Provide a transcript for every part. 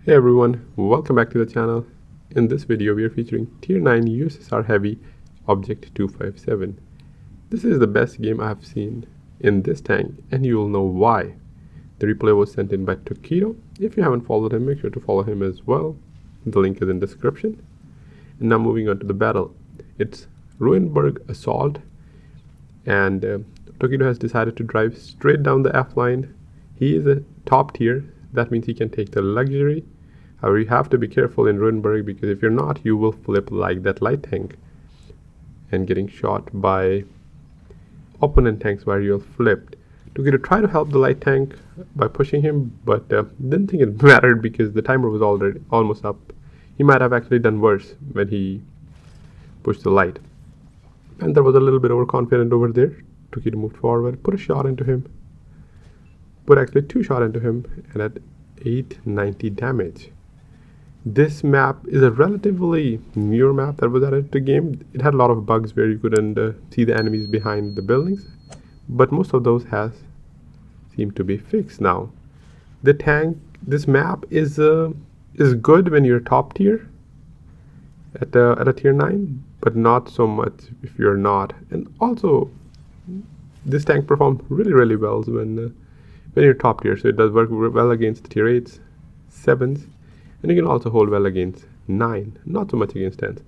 Hey everyone, welcome back to the channel. In this video we are featuring Tier 9 USSR Heavy Object 257. This is the best game I have seen in this tank and you will know why. The replay was sent in by Tokido. If you haven't followed him, make sure to follow him as well. The link is in description. And now moving on to the battle. It's Ruinberg Assault and Tokido has decided to drive straight down the F line. He is a top tier. That means he can take the luxury. However, you have to be careful in Ruinberg because if you're not, you will flip like that light tank and getting shot by opponent tanks where you're flipped. Tokido tried to help the light tank by pushing him, but didn't think it mattered because the timer was already almost up. He might have actually done worse when he pushed the light. And there was a little bit overconfident over there. Tokido moved forward, put a shot into him. Put actually two shots into him and at 890 damage. This map is a relatively newer map that was added to the game. It had a lot of bugs where you couldn't see the enemies behind the buildings, but most of those seem to be fixed now. This map is good when you're top tier at a tier 9, but not so much if you're not. And also, this tank performs really well when you're top tier, so it does work well against tier 8s, 7s, and you can also hold well against 9, not so much against 10s,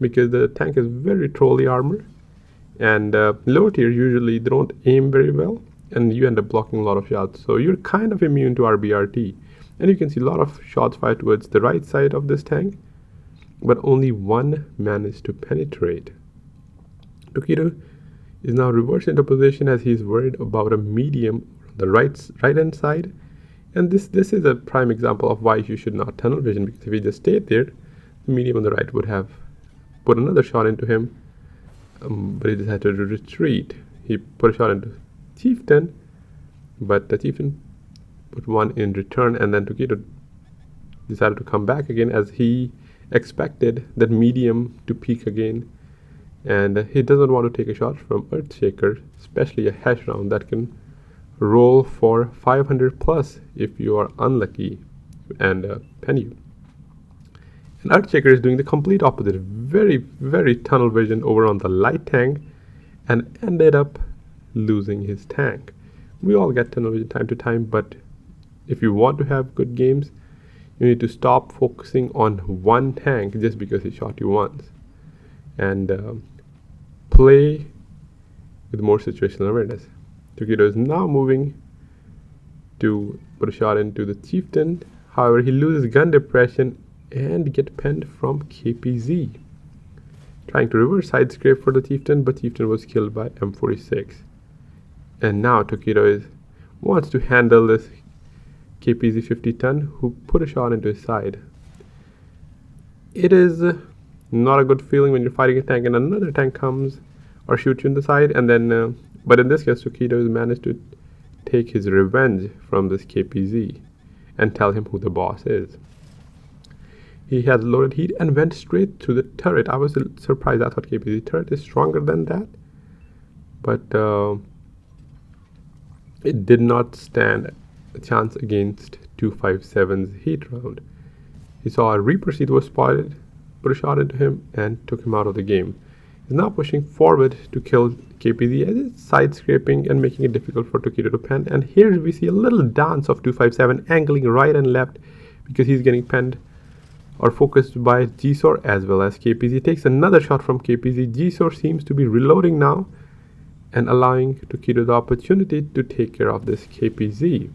because the tank is very trolley armor, and lower tier usually they don't aim very well, and you end up blocking a lot of shots, so you're kind of immune to RBRT, and you can see a lot of shots fired towards the right side of this tank, but only one managed to penetrate. Tokido is now reversed into position as he's worried about a medium the right hand side, and this is a prime example of why you should not tunnel vision, because if he just stayed there, the medium on the right would have put another shot into him, but he decided to retreat. He put a shot into Chieftain, but the Chieftain put one in return, and then Tokido decided to come back again as he expected that medium to peek again, and he doesn't want to take a shot from Earthshaker, especially a hash round that can roll for 500 plus if you are unlucky and pen you. And Earthshaker is doing the complete opposite, very tunnel vision over on the light tank and ended up losing his tank. We all get tunnel vision time to time, but if you want to have good games, you need to stop focusing on one tank just because he shot you once and play with more situational awareness. Tokido is now moving to put a shot into the Chieftain. However, he loses gun depression and get penned from KPZ. Trying to reverse side scrape for the Chieftain, but Chieftain was killed by M46. And now Tokido wants to handle this KPZ 50 ton who put a shot into his side. It is not a good feeling when you're fighting a tank and another tank comes or shoots you in the side, and then but in this case, Tokido has managed to take his revenge from this KPZ and tell him who the boss is. He has loaded heat and went straight to the turret. I was surprised. I thought KPZ turret is stronger than that, but it did not stand a chance against 257's heat round. He saw a Reaper seed was spotted, put a shot into him, and took him out of the game. He's now pushing forward to kill KPZ as it's side scraping and making it difficult for Tokido to pen. And here we see a little dance of 257 angling right and left because he's getting penned or focused by Gsor as well as KPZ. Takes another shot from KPZ. Gsor seems to be reloading now and allowing Tokido the opportunity to take care of this KPZ.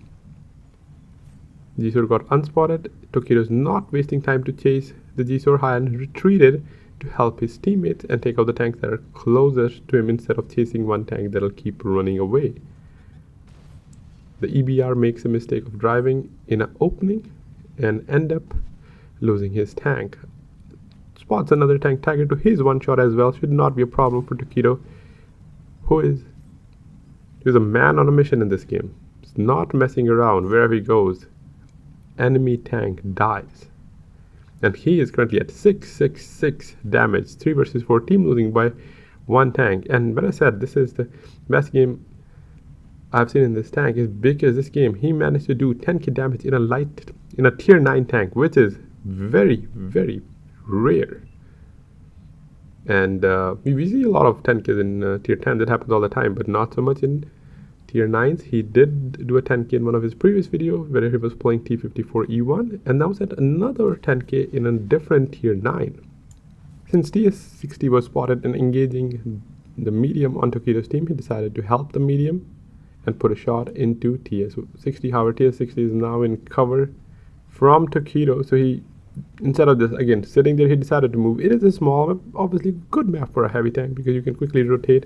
Gsor got unspotted. Tokido's not wasting time to chase the Gsor high and retreated to help his teammates and take out the tanks that are closer to him instead of chasing one tank that'll keep running away. The EBR makes a mistake of driving in an opening and end up losing his tank. Spots another tank target to his one shot as well. Should not be a problem for Tokido, who is a man on a mission in this game. He's not messing around. Wherever he goes, enemy tank dies. And he is currently at 666 damage, 3 versus 4 team losing by one tank. And when I said this is the best game I've seen in this tank, is because this game he managed to do 10k damage in a light in a tier 9 tank, which is very, very rare. And we see a lot of 10Ks in tier 10. That happens all the time, but not so much in tier 9s. He did do a 10K in one of his previous videos where he was playing T54E1, and now set another 10K in a different tier 9. Since TS60 was spotted and engaging the medium on Tokido's team, he decided to help the medium and put a shot into TS60. However, TS60 is now in cover from Tokido, so he, instead of just again sitting there, he decided to move. It is a small map, obviously good map for a heavy tank because you can quickly rotate,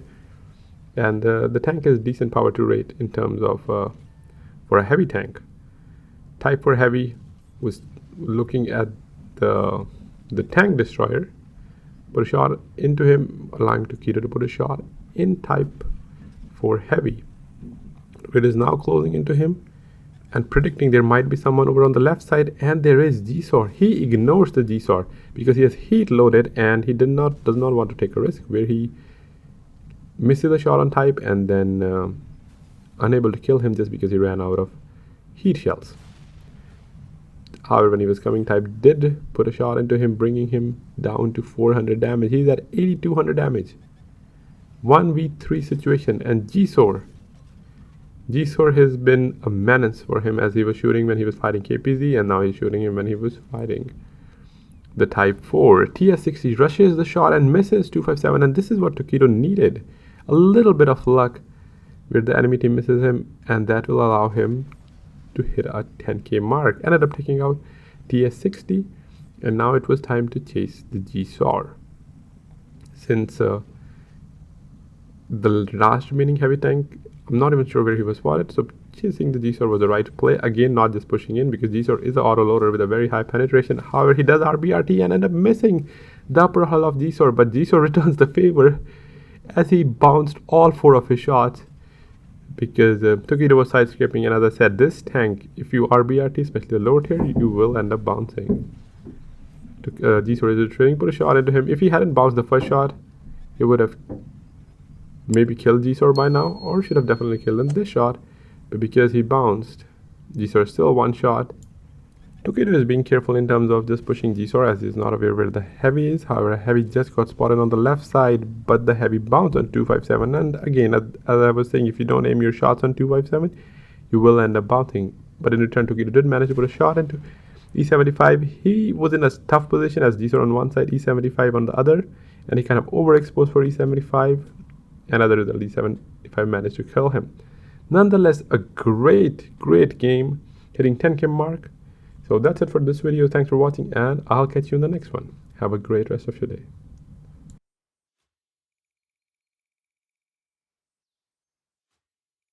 and the tank has decent power to rate in terms of for a heavy tank. Type for heavy was looking at the tank destroyer, put a shot into him, allowing Tokido to put a shot in type for heavy. It is now closing into him and predicting there might be someone over on the left side, and there is Vishaw. He ignores the Vishaw because he has heat loaded and he does not want to take a risk where he misses a shot on type and then unable to kill him just because he ran out of heat shells. However, when he was coming, type did put a shot into him, bringing him down to 400 damage. He's at 8200 damage. 1v3 situation, and Vishaw has been a menace for him as he was shooting when he was fighting KPZ, and now he's shooting him when he was fighting the Type 4. TS60 rushes the shot and misses 257, and this is what Tokido needed. A little bit of luck where the enemy team misses him, and that will allow him to hit a 10K mark. Ended up taking out TS60, and now it was time to chase the Vishaw. Since the last remaining heavy tank, I'm not even sure where he was spotted, so chasing the Vishaw was the right play. Again, not just pushing in because Vishaw is an auto loader with a very high penetration. However, he does RBRT and end up missing the upper hull of Vishaw, but Vishaw returns the favor as he bounced all 4 of his shots because Tokido was side scraping, and as I said, this tank, if you RBRT, especially the lower tier, you will end up bouncing. Vishaw is retreating, put a shot into him. If he hadn't bounced the first shot, he would have maybe killed Vishaw by now, or should have definitely killed him this shot, but because he bounced, Vishaw is still one shot. Tokido is being careful in terms of just pushing Vishaw as he's not aware where the heavy is. However, heavy just got spotted on the left side, but the heavy bounced on 257, and again, as I was saying, if you don't aim your shots on 257, you will end up bouncing. But in return, Tokido did manage to put a shot into E75. He was in a tough position as Vishaw on one side, E75 on the other, and he kind of overexposed for E75. And as a result, E75 managed to kill him. Nonetheless, a great game, hitting 10K mark. So that's it for this video. Thanks for watching, and I'll catch you in the next one. Have a great rest of your day.